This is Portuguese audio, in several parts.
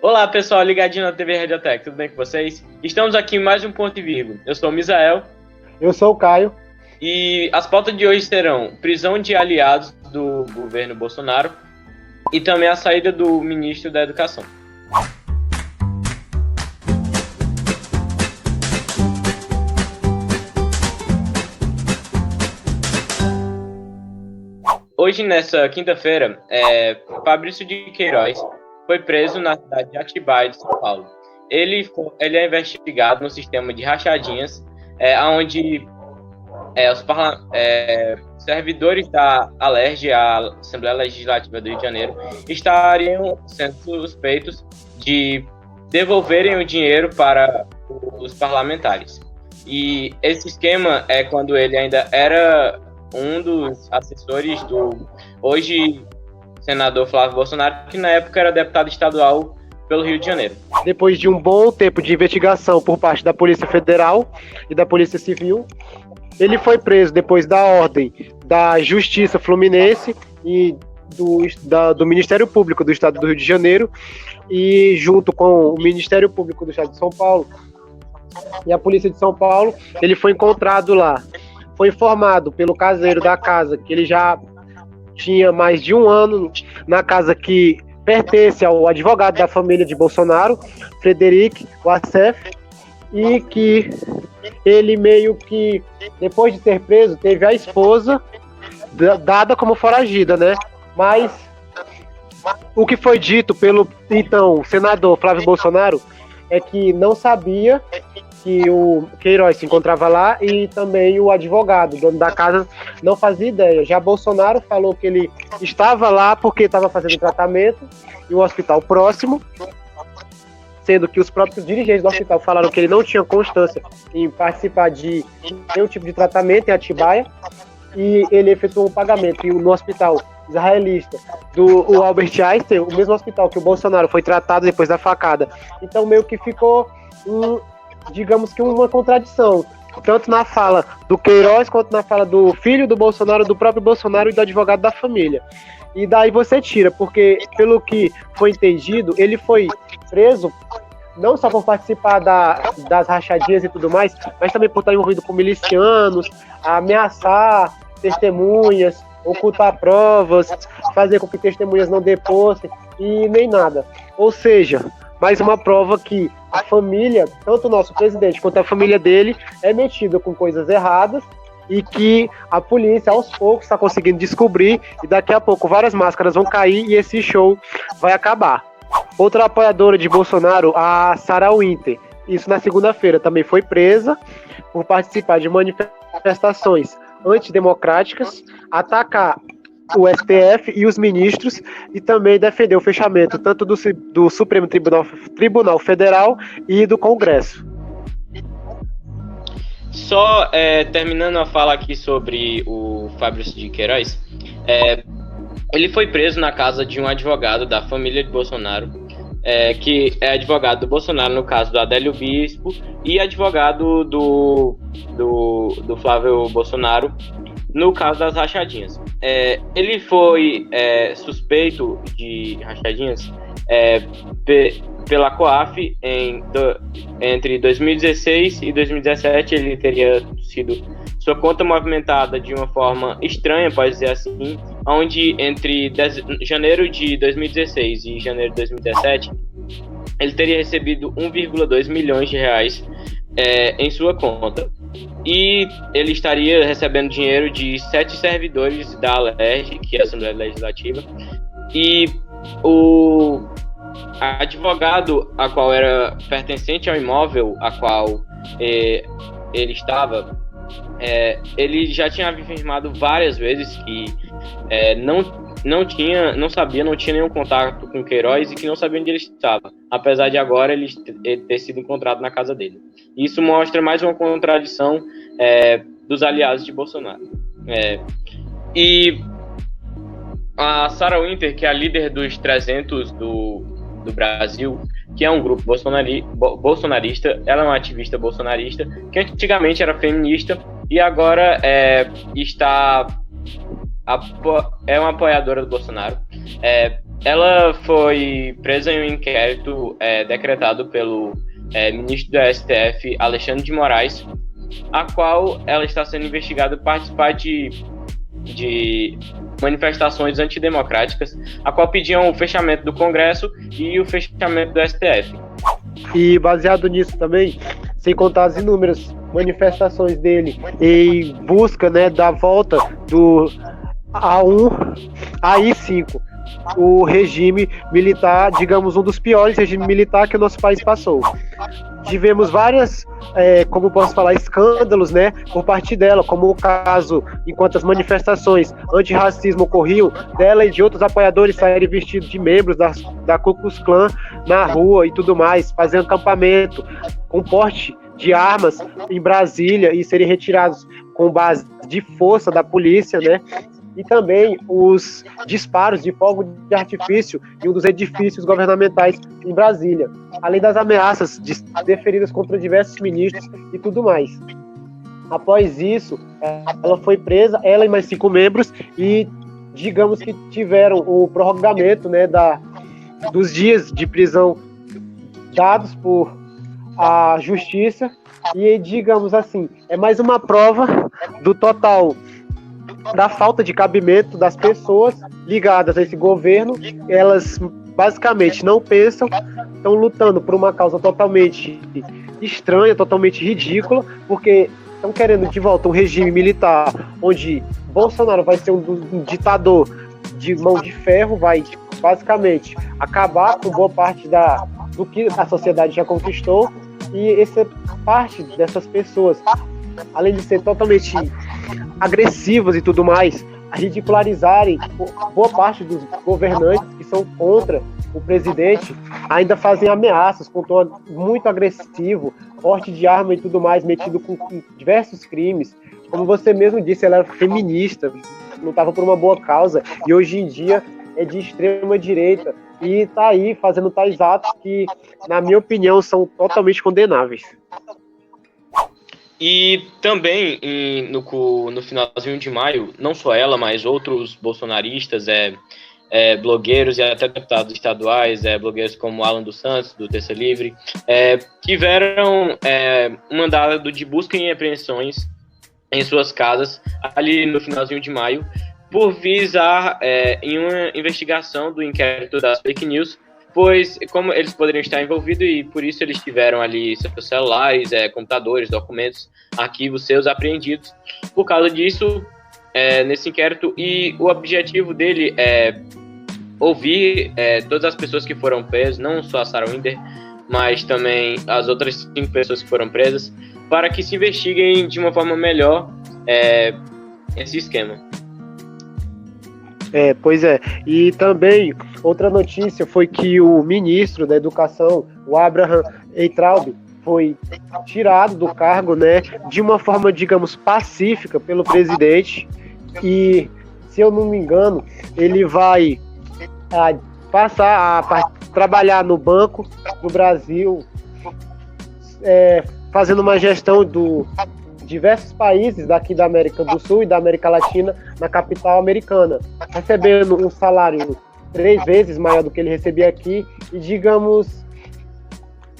Olá, pessoal, ligadinho na TV Radiotech, tudo bem com vocês? Estamos aqui em mais um Ponto e Vírgula. Eu sou o Misael. Eu sou o Caio. E as pautas de hoje serão prisão de aliados do governo Bolsonaro e também a saída do ministro da Educação. Hoje, nessa quinta-feira, Fabrício de Queiroz foi preso na cidade de Atibaia, de São Paulo. Ele é investigado no sistema de rachadinhas, onde os servidores da ALERJ, a Assembleia Legislativa do Rio de Janeiro, estariam sendo suspeitos de devolverem o dinheiro para os parlamentares. E esse esquema é quando ele ainda era um dos assessores do hoje senador Flávio Bolsonaro, que na época era deputado estadual pelo Rio de Janeiro. Depois de um bom tempo de investigação por parte da Polícia Federal e da Polícia Civil, ele foi preso depois da ordem da Justiça Fluminense e do Ministério Público do Estado do Rio de Janeiro, e junto com o Ministério Público do Estado de São Paulo e a Polícia de São Paulo, ele foi encontrado lá. Foi informado pelo caseiro da casa que ele já tinha mais de um ano na casa que pertence ao advogado da família de Bolsonaro, Frederic Wassef, e que ele meio que, depois de ser preso, teve a esposa dada como foragida, né? Mas o que foi dito pelo então senador Flávio Bolsonaro é que não sabia que o Queiroz se encontrava lá, e também o advogado, dono da casa, não fazia ideia. Já Bolsonaro falou que ele estava lá porque estava fazendo tratamento em um hospital próximo, sendo que os próprios dirigentes do hospital falaram que ele não tinha constância em participar de nenhum tipo de tratamento em Atibaia, e ele efetuou um pagamento no hospital israelita do Albert Einstein, o mesmo hospital que o Bolsonaro foi tratado depois da facada. Então meio que ficou digamos que uma contradição, tanto na fala do Queiroz quanto na fala do filho do Bolsonaro, do próprio Bolsonaro e do advogado da família. E daí você tira, porque pelo que foi entendido, ele foi preso não só por participar das rachadinhas e tudo mais, mas também por estar envolvido com milicianos, ameaçar testemunhas, ocultar provas, fazer com que testemunhas não depossem e nem nada. Ou seja, mais uma prova que a família, tanto o nosso presidente quanto a família dele, é metida com coisas erradas, e que a polícia aos poucos está conseguindo descobrir, e daqui a pouco várias máscaras vão cair e esse show vai acabar. Outra apoiadora de Bolsonaro, a Sarah Winter, isso na segunda-feira, também foi presa por participar de manifestações antidemocráticas, atacar o STF e os ministros, e também defender o fechamento tanto do Supremo Tribunal Federal e do Congresso. Só terminando a fala aqui sobre o Fabrício de Queiroz, ele foi preso na casa de um advogado da família de Bolsonaro, que é advogado do Bolsonaro no caso do Adélio Bispo, e advogado do Flávio Bolsonaro no caso das rachadinhas. Ele foi suspeito de rachadinhas pela COAF entre 2016 e 2017. Ele teria sido sua conta movimentada de uma forma estranha, pode dizer assim, onde entre janeiro de 2016 e janeiro de 2017 ele teria recebido 1,2 milhões de reais em sua conta. E ele estaria recebendo dinheiro de 7 servidores da ALERJ, que é a Assembleia Legislativa, e o advogado a qual era pertencente ao imóvel a qual ele estava, ele já tinha afirmado várias vezes que não tinha nenhum contato com Queiroz e que não sabia onde ele estava, apesar de agora ele ter sido encontrado na casa dele. Isso mostra mais uma contradição dos aliados de Bolsonaro. E a Sarah Winter, que é a líder dos 300 do Brasil, que é um grupo bolsonarista, ela é uma ativista bolsonarista, que antigamente era feminista e agora é uma apoiadora do Bolsonaro. ela foi presa em um inquérito decretado pelo ministro do STF, Alexandre de Moraes, a qual ela está sendo investigada por participar de manifestações antidemocráticas, a qual pediam o fechamento do Congresso e o fechamento do STF. E baseado nisso também, sem contar as inúmeras manifestações dele em busca, né, da volta do AI-5, o regime militar, digamos, um dos piores regimes militares que o nosso país passou. Tivemos várias, como posso falar, escândalos, né, por parte dela, como o caso, enquanto as manifestações antirracismo ocorriam, dela e de outros apoiadores saírem vestidos de membros da Ku Klux Klan na rua e tudo mais, fazendo acampamento com porte de armas em Brasília e serem retirados com base de força da polícia, né? E também os disparos de fogo de artifício em um dos edifícios governamentais em Brasília, além das ameaças deferidas contra diversos ministros e tudo mais. Após isso, ela foi presa, ela e mais 5 membros, e digamos que tiveram o prorrogamento, né, dos dias de prisão dados por a justiça, e digamos assim, é mais uma prova do total da falta de cabimento das pessoas ligadas a esse governo. Elas basicamente não pensam, estão lutando por uma causa totalmente estranha, totalmente ridícula, porque estão querendo de volta um regime militar onde Bolsonaro vai ser um ditador de mão de ferro, vai basicamente acabar com boa parte do que a sociedade já conquistou, e essa parte dessas pessoas, além de ser totalmente agressivas e tudo mais, a ridicularizarem boa parte dos governantes que são contra o presidente, ainda fazem ameaças com tom muito agressivo, porte de arma e tudo mais, metido com diversos crimes. Como você mesmo disse, ela era feminista, lutava por uma boa causa, e hoje em dia é de extrema direita, e está aí fazendo tais atos que, na minha opinião, são totalmente condenáveis. E também, no finalzinho de maio, não só ela, mas outros bolsonaristas, blogueiros e até deputados estaduais, blogueiros como Alan dos Santos, do Terça Livre, tiveram um mandado de busca e apreensões em suas casas, ali no finalzinho de maio, por visar em uma investigação do inquérito das fake news, pois como eles poderiam estar envolvidos, e por isso eles tiveram ali seus celulares, computadores, documentos, arquivos seus apreendidos por causa disso, nesse inquérito. E o objetivo dele é ouvir todas as pessoas que foram presas, não só a Sarah Winter, mas também as outras 5 pessoas que foram presas, para que se investiguem de uma forma melhor esse esquema. Pois é. E também, outra notícia foi que o ministro da Educação, o Abraham Weintraub, foi tirado do cargo, né, de uma forma, digamos, pacífica pelo presidente. E, se eu não me engano, ele vai passar a trabalhar no Banco do Brasil, fazendo uma gestão diversos países daqui da América do Sul e da América Latina na capital americana, recebendo um salário 3 vezes maior do que ele recebia aqui, e digamos,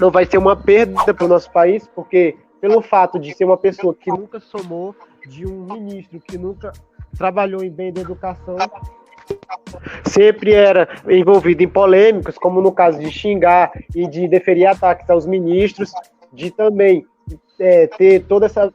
não vai ser uma perda para o nosso país, porque pelo fato de ser uma pessoa que nunca somou, de um ministro que nunca trabalhou em bem da educação, sempre era envolvido em polêmicas, como no caso de xingar e de deferir ataques aos ministros, de também ter toda essa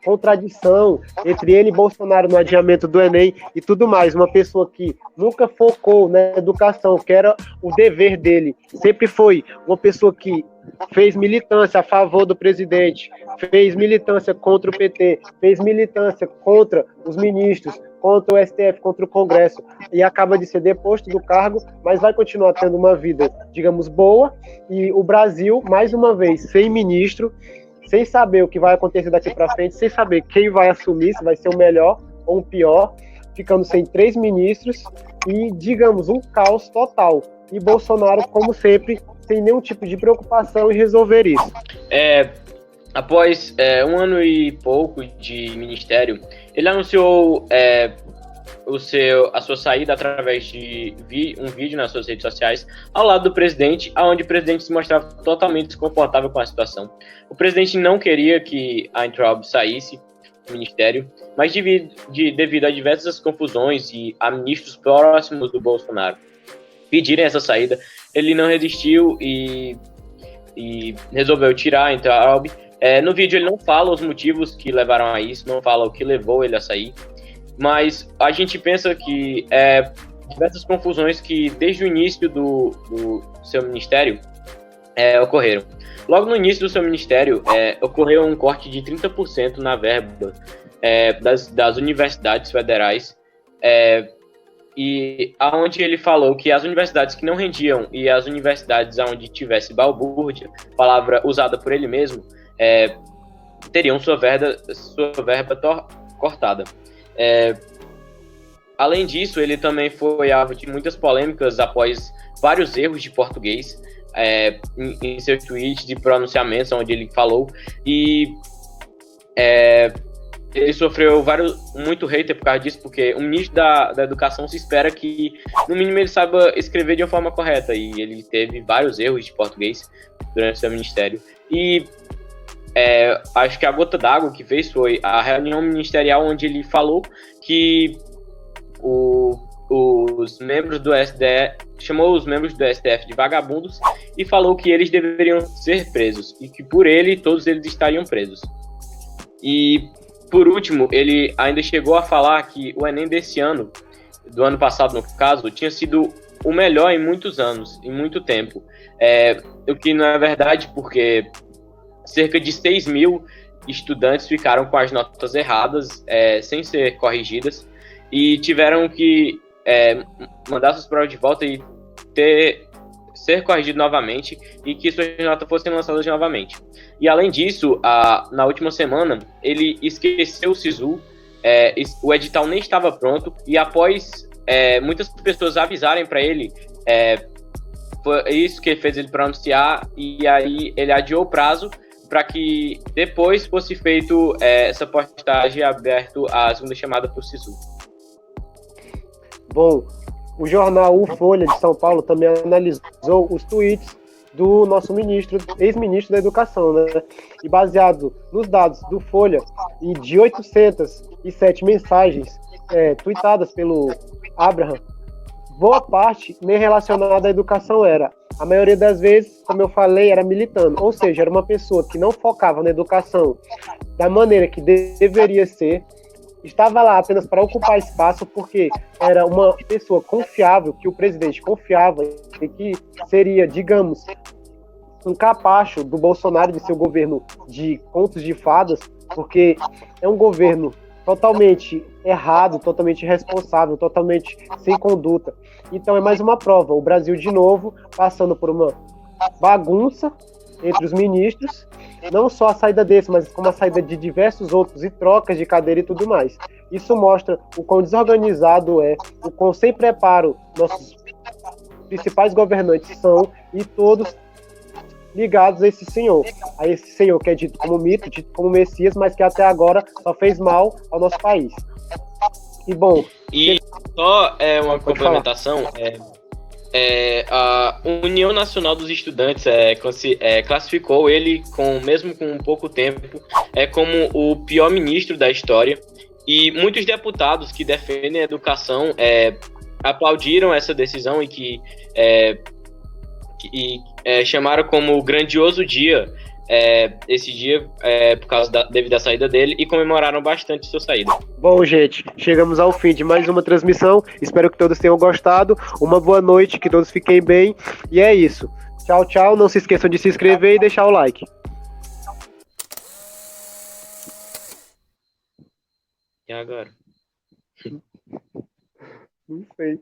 contradição entre ele e Bolsonaro no adiamento do Enem e tudo mais. Uma pessoa que nunca focou na educação, que era o dever dele, sempre foi uma pessoa que fez militância a favor do presidente, fez militância contra o PT, fez militância contra os ministros, contra o STF, contra o Congresso, e acaba de ser deposto do cargo, mas vai continuar tendo uma vida, digamos, boa. E o Brasil, mais uma vez, sem ministro, sem saber o que vai acontecer daqui para frente, sem saber quem vai assumir, se vai ser o melhor ou o pior, ficando sem 3 ministros e, digamos, um caos total. E Bolsonaro, como sempre, sem nenhum tipo de preocupação em resolver isso. Após 1 ano e pouco de ministério, ele anunciou a sua saída através de um vídeo nas suas redes sociais ao lado do presidente, onde o presidente se mostrava totalmente desconfortável com a situação. O presidente não queria que a Weintraub saísse do ministério, mas devido a diversas confusões e a ministros próximos do Bolsonaro pedirem essa saída, ele não resistiu e resolveu tirar a Weintraub. No vídeo ele não fala os motivos que levaram a isso, não fala o que levou ele a sair, mas a gente pensa que diversas confusões que desde o início do seu ministério ocorreram. Logo no início do seu ministério, ocorreu um corte de 30% na verba das universidades federais, e aonde ele falou que as universidades que não rendiam e as universidades onde tivesse balbúrdia, palavra usada por ele mesmo, teriam sua verba cortada. Além disso, ele também foi alvo de muitas polêmicas após vários erros de português em seus tweets de pronunciamentos, onde ele falou, e ele sofreu muito hater por causa disso, porque o ministro da Educação se espera que, no mínimo, ele saiba escrever de uma forma correta, e ele teve vários erros de português durante seu ministério. E acho que a gota d'água que fez foi a reunião ministerial, onde ele falou que os membros do STF, chamou os membros do STF de vagabundos e falou que eles deveriam ser presos e que por ele todos eles estariam presos. E por último, ele ainda chegou a falar que o Enem desse ano, do ano passado no caso, tinha sido o melhor em muitos anos, em muito tempo. O que não é verdade, porque cerca de 6 mil estudantes ficaram com as notas erradas, sem ser corrigidas, e tiveram que mandar suas provas de volta e ser corrigido novamente, e que suas notas fossem lançadas novamente. E além disso, na última semana, ele esqueceu o SISU, o edital nem estava pronto, e após muitas pessoas avisarem para ele, foi isso que fez ele pronunciar, e aí ele adiou o prazo para que depois fosse feito essa postagem aberto a segunda chamada para o SISU. Bom, o jornal O Folha de São Paulo também analisou os tweets do nosso ex-ministro da Educação, né? E baseado nos dados do Folha e de 807 mensagens tweetadas pelo Abraham, boa parte nem relacionada à educação era. A maioria das vezes, como eu falei, era militando, ou seja, era uma pessoa que não focava na educação da maneira que deveria ser, estava lá apenas para ocupar espaço, porque era uma pessoa confiável, que o presidente confiava e que seria, digamos, um capacho do Bolsonaro, de seu governo de contos de fadas, porque é um governo totalmente errado, totalmente irresponsável, totalmente sem conduta. Então é mais uma prova, o Brasil de novo passando por uma bagunça entre os ministros, não só a saída desse, mas como a saída de diversos outros e trocas de cadeira e tudo mais. Isso mostra o quão desorganizado o quão sem preparo nossos principais governantes são, e todos ligados a esse senhor que é dito como mito, dito como Messias, mas que até agora só fez mal ao nosso país. E bom... E só uma complementação, a União Nacional dos Estudantes classificou ele, mesmo com pouco tempo, como o pior ministro da história, e muitos deputados que defendem a educação aplaudiram essa decisão e chamaram como grandioso dia esse dia por causa devido à saída dele, e comemoraram bastante sua saída. Bom, gente, chegamos ao fim de mais uma transmissão. Espero que todos tenham gostado. Uma boa noite, que todos fiquem bem. E é isso. Tchau, tchau. Não se esqueçam de se inscrever e deixar o like. E agora? Não sei.